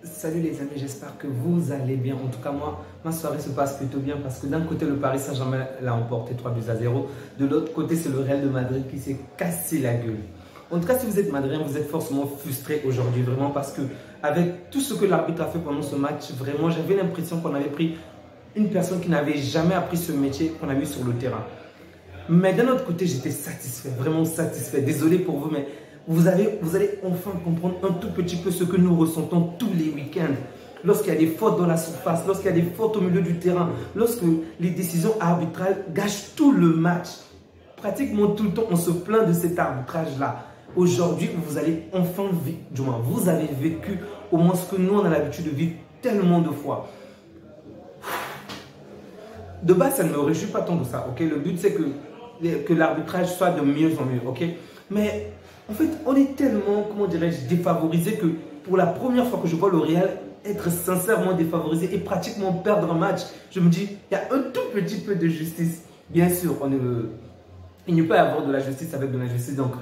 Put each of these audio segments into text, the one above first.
Salut les amis, j'espère que vous allez bien. En tout cas, moi, ma soirée se passe plutôt bien parce que d'un côté, le Paris Saint-Germain l'a emporté 3-0. De l'autre côté, c'est le Real de Madrid qui s'est cassé la gueule. En tout cas, si vous êtes madrilène, vous êtes forcément frustré aujourd'hui, vraiment, parce que avec tout ce que l'arbitre a fait pendant ce match, vraiment, j'avais l'impression qu'on avait pris une personne qui n'avait jamais appris ce métier qu'on a vu sur le terrain. Mais d'un autre côté, j'étais satisfait, vraiment satisfait. Désolé pour vous, mais vous allez enfin comprendre un tout petit peu ce que nous ressentons tous les week-ends. Lorsqu'il y a des fautes dans la surface, lorsqu'il y a des fautes au milieu du terrain, lorsque les décisions arbitrales gâchent tout le match. Pratiquement tout le temps, on se plaint de cet arbitrage-là. Aujourd'hui, vous allez enfin vivre, du moins, vous avez vécu au moins ce que nous, on a l'habitude de vivre tellement de fois. De base, ça ne me réjouit pas tant de ça, ok? Le but, c'est que l'arbitrage soit de mieux en mieux, ok? Mais en fait, on est tellement, comment dirais-je, défavorisé que pour la première fois que je vois le Real être sincèrement défavorisé et pratiquement perdre un match, je me dis, il y a un tout petit peu de justice. Bien sûr, il ne peut y avoir de la justice avec de l'injustice. Donc,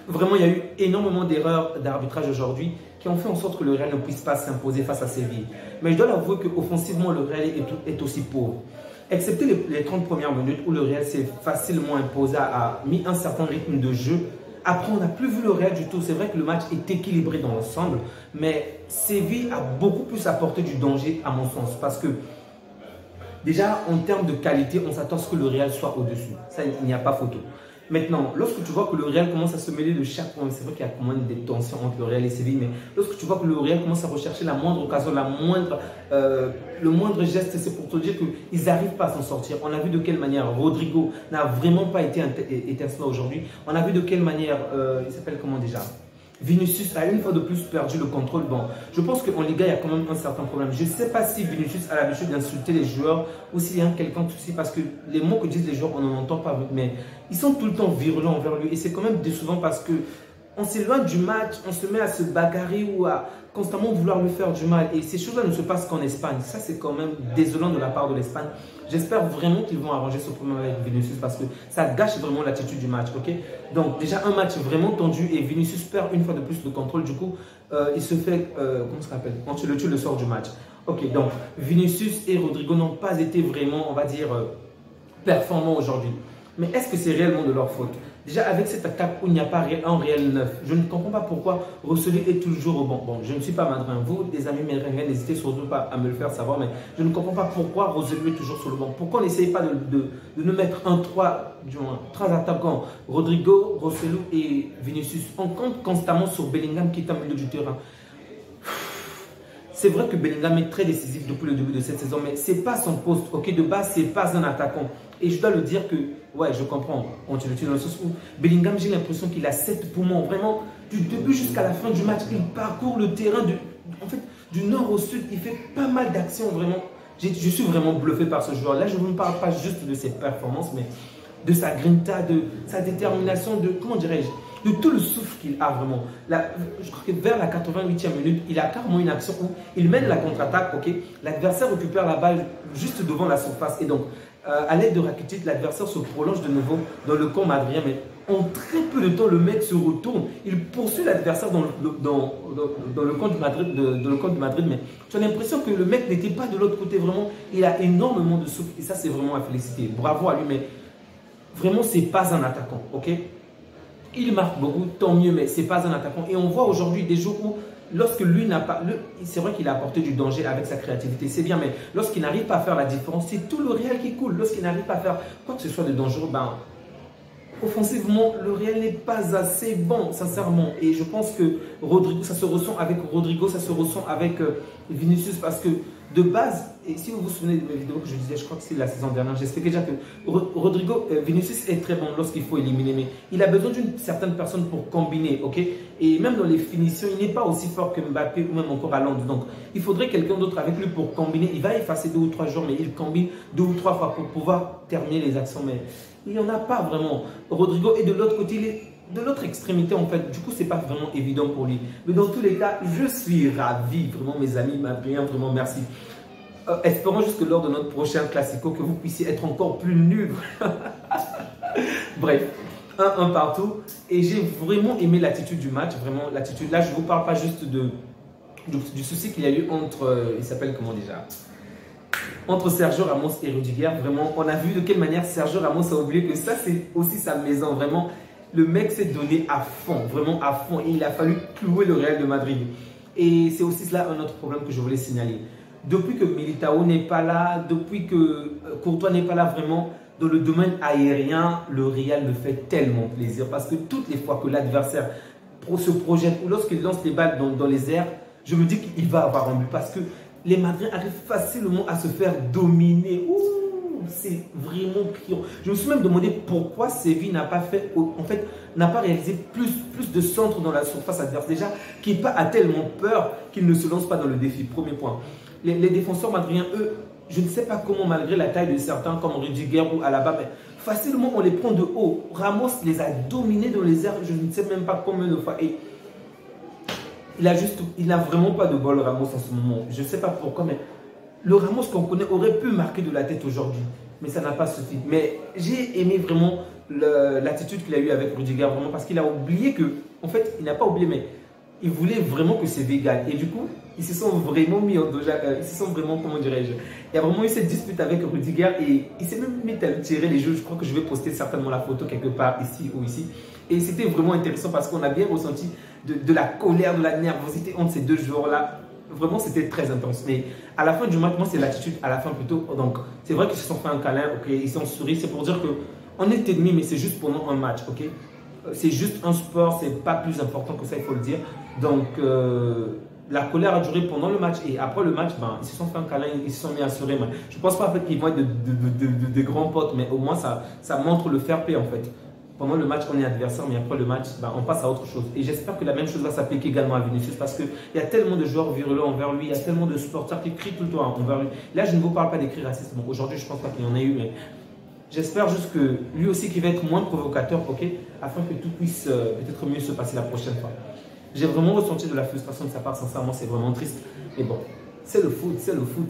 vraiment, il y a eu énormément d'erreurs d'arbitrage aujourd'hui qui ont fait en sorte que le Real ne puisse pas s'imposer face à Séville. Mais je dois l'avouer qu'offensivement, le Real est aussi pauvre. Excepté les 30 premières minutes où le Real s'est facilement imposé, a mis un certain rythme de jeu. Après, on n'a plus vu le Real du tout. C'est vrai que le match est équilibré dans l'ensemble, mais Séville a beaucoup plus apporté du danger à mon sens. Parce que déjà, en termes de qualité, on s'attend à ce que le Real soit au-dessus. Ça, il n'y a pas photo. Maintenant, lorsque tu vois que le Real commence à se mêler de chaque point, c'est vrai qu'il y a quand même des tensions entre le Real et Séville, mais lorsque tu vois que le Real commence à rechercher la moindre occasion, le moindre geste, c'est pour te dire qu'ils n'arrivent pas à s'en sortir. On a vu de quelle manière Rodrigo n'a vraiment pas été étincelant aujourd'hui. On a vu de quelle manière, il s'appelle comment déjà, Vinicius a une fois de plus perdu le contrôle. Bon, je pense qu'en Liga, il y a quand même un certain problème. Je ne sais pas si Vinicius a l'habitude d'insulter les joueurs ou s'il y a quelconque souci, parce que les mots que disent les joueurs, on n'en entend pas, mais ils sont tout le temps virulents envers lui. Et c'est quand même décevant parce que on s'éloigne du match, on se met à se bagarrer ou à constamment vouloir lui faire du mal. Et ces choses-là ne se passent qu'en Espagne. Ça, c'est quand même désolant de la part de l'Espagne. J'espère vraiment qu'ils vont arranger ce problème avec Vinicius parce que ça gâche vraiment l'attitude du match. Ok, donc, déjà, un match vraiment tendu et Vinicius perd une fois de plus le contrôle. Du coup, il se fait, comment ça s'appelle? Quand tu le sort du match. Ok, donc, Vinicius et Rodrigo n'ont pas été vraiment, on va dire, performants aujourd'hui. Mais est-ce que c'est réellement de leur faute? Déjà, avec cette attaque où il n'y a pas un réel neuf, je ne comprends pas pourquoi Rosselló est toujours au banc. Bon, je ne suis pas madrin. Vous, des amis méringuins, n'hésitez surtout pas à me le faire savoir, mais je ne comprends pas pourquoi Rosselló est toujours sur le banc. Pourquoi on n'essaye pas de nous mettre trois attaquants, Rodrigo, Rosselló et Vinicius? On compte constamment sur Bellingham qui est au milieu du terrain. C'est vrai que Bellingham est très décisif depuis le début de cette saison, mais ce n'est pas son poste. Ok, de base, ce n'est pas un attaquant. Et je dois le dire que, ouais, je comprends. On te le dit dans le sens où Bellingham, j'ai l'impression qu'il a 7 poumons. Vraiment, du début jusqu'à la fin du match, il parcourt le terrain du nord au sud. Il fait pas mal d'actions, vraiment. Je suis vraiment bluffé par ce joueur. Là, je ne vous parle pas juste de ses performances, mais de sa grinta, de sa détermination, de, comment dirais-je, de tout le souffle qu'il a vraiment. Je crois que vers la 88e minute, il a carrément une action où il mène la contre-attaque, ok. L'adversaire récupère la balle juste devant la surface. Et donc, à l'aide de Rakitic, l'adversaire se prolonge de nouveau dans le camp madrilène. Mais en très peu de temps, le mec se retourne. Il poursuit l'adversaire dans le camp du Madrid. Mais tu as l'impression que le mec n'était pas de l'autre côté. Vraiment, il a énormément de souffle. Et ça, c'est vraiment à féliciter. Bravo à lui. Mais vraiment, ce n'est pas un attaquant, ok. Il marque beaucoup, tant mieux, mais ce n'est pas un attaquant. Et on voit aujourd'hui des jours où, lorsque lui n'a pas... C'est vrai qu'il a apporté du danger avec sa créativité, c'est bien, mais lorsqu'il n'arrive pas à faire la différence, c'est tout le Real qui coule. Lorsqu'il n'arrive pas à faire quoi que ce soit de dangereux, ben, offensivement, le Real n'est pas assez bon, sincèrement. Et je pense que Rodrigo, ça se ressent avec Rodrigo, ça se ressent avec Vinicius, parce que de base, et si vous vous souvenez de mes vidéos que je disais, je crois que c'est la saison dernière, j'expliquais déjà que Vinicius est très bon lorsqu'il faut éliminer, mais il a besoin d'une certaine personne pour combiner, ok? Et même dans les finitions, il n'est pas aussi fort que Mbappé ou même encore Haaland. Donc, il faudrait quelqu'un d'autre avec lui pour combiner. Il va effacer 2 ou 3 jours, mais il combine 2 ou 3 fois pour pouvoir terminer les actions. Mais il n'y en a pas vraiment. Rodrigo est de l'autre côté, il est de l'autre extrémité en fait. Du coup, ce n'est pas vraiment évident pour lui. Mais dans tous les cas, je suis ravi. Vraiment, mes amis, Madriens, vraiment merci. Espérons juste que lors de notre prochain Classico, que vous puissiez être encore plus nuls. Bref. 1-1 partout. Et j'ai vraiment aimé l'attitude du match. Vraiment, l'attitude. Là, je ne vous parle pas juste de du souci qu'il y a eu entre, il s'appelle comment déjà? Entre Sergio Ramos et Rudiger. Vraiment, on a vu de quelle manière Sergio Ramos a oublié que ça, c'est aussi sa maison. Vraiment, le mec s'est donné à fond, vraiment à fond. Et il a fallu clouer le Real de Madrid. Et c'est aussi cela un autre problème que je voulais signaler. Depuis que Militao n'est pas là, depuis que Courtois n'est pas là, vraiment, dans le domaine aérien, le Real me fait tellement plaisir. Parce que toutes les fois que l'adversaire se projette ou lorsqu'il lance les balles dans les airs, je me dis qu'il va avoir un but. Parce que les Madriens arrivent facilement à se faire dominer. C'est vraiment criant. Je me suis même demandé pourquoi Séville n'a pas fait, en fait, n'a pas réalisé plus de centres dans la surface adverse. Déjà, Kepa a tellement peur qu'il ne se lance pas dans le défi. Premier point. Les défenseurs madriens, eux, je ne sais pas comment, malgré la taille de certains comme Rudiger ou Alaba, mais facilement on les prend de haut. Ramos les a dominés dans les airs, je ne sais même pas combien de fois. Et il n'a vraiment pas de bol, Ramos, en ce moment. Je ne sais pas pourquoi, mais le Ramos qu'on connaît aurait pu marquer de la tête aujourd'hui. Mais ça n'a pas suffi. Mais j'ai aimé vraiment l'attitude qu'il a eue avec Rudiger, vraiment, parce qu'il a oublié que, en fait, il n'a pas oublié, mais il voulait vraiment que Séville gagne. Et du coup, ils se sont vraiment mis en danger. Ils se sont vraiment, comment dirais-je, il y a vraiment eu cette dispute avec Rudiger et il s'est même mis à tirer les jeux. Je crois que je vais poster certainement la photo quelque part ici ou ici. Et c'était vraiment intéressant parce qu'on a bien ressenti de la colère, de la nervosité entre ces deux joueurs-là. Vraiment, c'était très intense. Mais à la fin du match, moi, c'est l'attitude à la fin plutôt. Donc, c'est vrai qu'ils se sont fait un câlin, ok, ils sont souri. C'est pour dire qu'on est ennemis, mais c'est juste pendant un match, ok. C'est juste un sport, c'est pas plus important que ça, il faut le dire. Donc, la colère a duré pendant le match et après le match, ben, ils se sont fait un câlin, ils se sont mis à sourire. Je ne pense pas en fait, qu'ils vont être de grands potes, mais au moins ça montre le fair play en fait. Pendant le match, on est adversaire, mais après le match, ben, on passe à autre chose. Et j'espère que la même chose va s'appliquer également à Vinicius parce qu'il y a tellement de joueurs virulents envers lui, il y a tellement de supporters qui crient tout le temps envers lui. Là, je ne vous parle pas des cris racistes. Bon, aujourd'hui, je ne pense pas qu'il y en ait eu, mais j'espère juste que lui aussi qui va être moins provocateur, ok, afin que tout puisse peut-être mieux se passer la prochaine fois. J'ai vraiment ressenti de la frustration de sa part, sincèrement, c'est vraiment triste. Mais bon, c'est le foot, c'est le foot.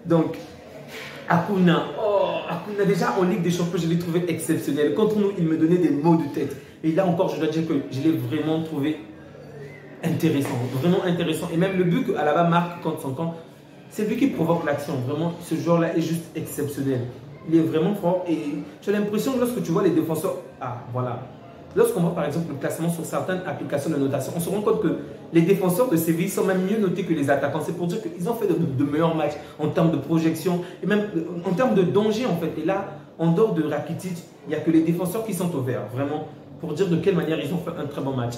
Donc, Acuna, Acuna, déjà en Ligue des Champions, je l'ai trouvé exceptionnel. Contre nous, il me donnait des maux de tête. Et là encore, je dois dire que je l'ai vraiment trouvé intéressant, vraiment intéressant. Et même le but qu'Alaba marque contre son camp, c'est lui qui provoque l'action. Vraiment, ce joueur-là est juste exceptionnel. Il est vraiment fort et j'ai l'impression que lorsque tu vois les défenseurs, voilà. Lorsqu'on voit par exemple le classement sur certaines applications de notation, on se rend compte que les défenseurs de Séville sont même mieux notés que les attaquants. C'est pour dire qu'ils ont fait de meilleurs matchs en termes de projection et même en termes de danger en fait. Et là, en dehors de Rakitic, il n'y a que les défenseurs qui sont au vert. Vraiment, pour dire de quelle manière ils ont fait un très bon match.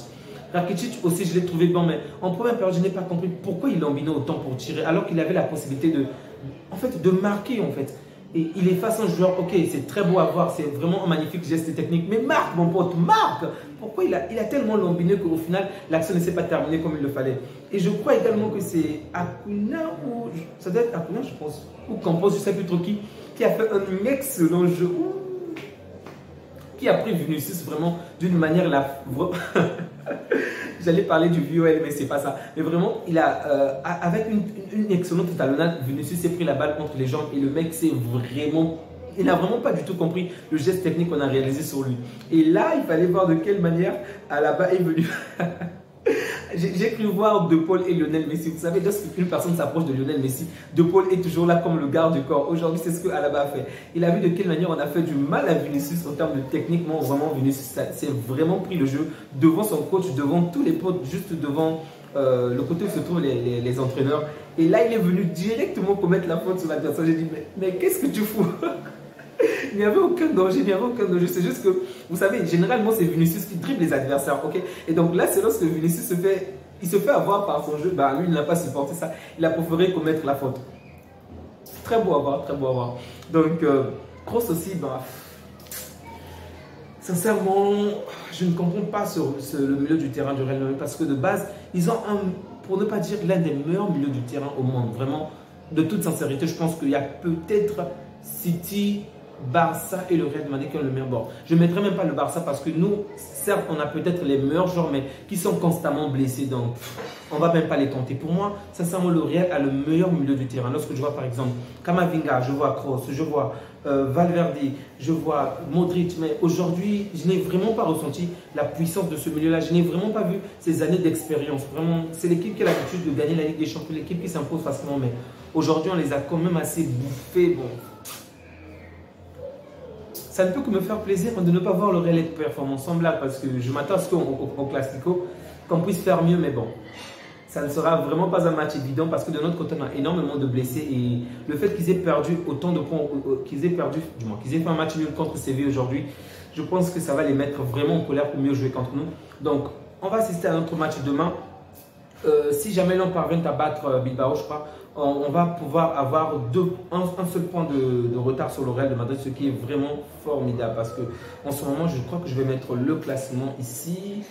Rakitic aussi, je l'ai trouvé bon, mais en première période, je n'ai pas compris pourquoi il embinait autant pour tirer alors qu'il avait la possibilité de marquer en fait. Et il est face à un joueur, ok, c'est très beau à voir, c'est vraiment un magnifique geste technique, mais marque mon pote, marque. Pourquoi il a tellement lambiné qu'au final, l'action ne s'est pas terminée comme il le fallait. Et je crois également que c'est Acuna, ou ça doit être Acuna, je pense, ou Campos, je ne sais plus trop qui a fait un excellent jeu, qui a pris Vinicius vraiment d'une manière J'allais parler du VOL, mais c'est pas ça. Mais vraiment, il a, avec une excellente talonnade, Vinicius s'est pris la balle entre les jambes et le mec s'est vraiment... Il n'a vraiment pas du tout compris le geste technique qu'on a réalisé sur lui. Et là, il fallait voir de quelle manière Alaba est venu. J'ai cru voir De Paul et Lionel Messi. Vous savez, lorsqu'une personne s'approche de Lionel Messi, De Paul est toujours là comme le garde du corps. Aujourd'hui, c'est ce que Alaba a fait. Il a vu de quelle manière on a fait du mal à Vinicius en termes de techniquement. Vraiment, Vinicius s'est vraiment pris le jeu devant son coach, devant tous les potes, juste devant le côté où se trouvent les entraîneurs. Et là, il est venu directement commettre la faute sur l'adversaire. J'ai dit, mais qu'est-ce que tu fous? Il n'y avait aucun danger, il n'y avait aucun danger. C'est juste que, vous savez, généralement, c'est Vinicius qui dribble les adversaires, ok? Et donc là, c'est lorsque Vinicius se fait avoir par son jeu, bah, lui, il n'a pas supporté ça. Il a préféré commettre la faute. Très beau à voir, très beau à voir. Donc, Kroos aussi, bah, sincèrement, je ne comprends pas le milieu du terrain du Real Madrid parce que de base, ils ont pour ne pas dire l'un des meilleurs milieux du terrain au monde. Vraiment, de toute sincérité, je pense qu'il y a peut-être City Barça et le Real de Madrid qui ont le meilleur bord. Je ne mettrai même pas le Barça parce que nous, certes, on a peut-être les meilleurs joueurs, mais qui sont constamment blessés. Donc, on ne va même pas les tenter. Pour moi, sincèrement, le Real a le meilleur milieu du terrain. Lorsque je vois par exemple Camavinga, je vois Kroos, je vois Valverde, je vois Modric. Mais aujourd'hui, je n'ai vraiment pas ressenti la puissance de ce milieu-là. Je n'ai vraiment pas vu ces années d'expérience. Vraiment, c'est l'équipe qui a l'habitude de gagner la Ligue des Champions, l'équipe qui s'impose facilement. Mais aujourd'hui, on les a quand même assez bouffés. Bon. Ça ne peut que me faire plaisir de ne pas voir le Real être performant semblable parce que je m'attends à ce qu'au Classico, qu'on puisse faire mieux, mais bon, ça ne sera vraiment pas un match évident parce que de notre côté, on a énormément de blessés et le fait qu'ils aient perdu autant de points, qu'ils aient fait un match nul contre Séville aujourd'hui, je pense que ça va les mettre vraiment en colère pour mieux jouer contre nous. Donc, on va assister à notre match demain. Si jamais l'on parvient à battre Bilbao, je crois, on va pouvoir avoir un seul point de retard sur le Real de Madrid, ce qui est vraiment formidable parce que en ce moment, je crois que je vais mettre le classement ici.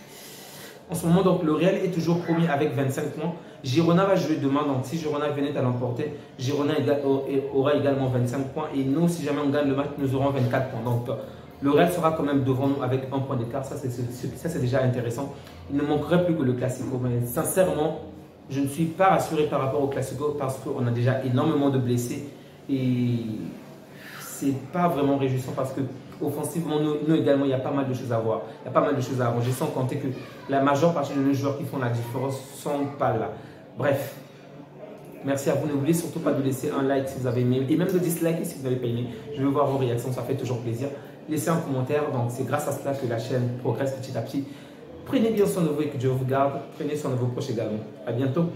En ce moment, donc, le Real est toujours premier avec 25 points. Girona va jouer demain, donc si Girona venait à l'emporter, Girona aura également 25 points et nous, si jamais on gagne le match, nous aurons 24 points. Donc, le Real sera quand même devant nous avec un point d'écart. Ça, c'est déjà intéressant. Il ne manquerait plus que le Classico. Mais sincèrement, je ne suis pas rassuré par rapport au Classico parce qu'on a déjà énormément de blessés. Et c'est pas vraiment réjouissant parce que offensivement, nous également, il y a pas mal de choses à voir. Il y a pas mal de choses à voir. J'ai sans compter que la majeure partie de nos joueurs qui font la différence ne sont pas là. Bref. Merci à vous. N'oubliez surtout pas de laisser un like si vous avez aimé et même de disliker si vous n'avez pas aimé. Je veux voir vos réactions, ça fait toujours plaisir. Laissez un commentaire, donc c'est grâce à cela que la chaîne progresse petit à petit. Prenez bien soin de vous et que Dieu vous garde. Prenez soin de vos proches également. À bientôt.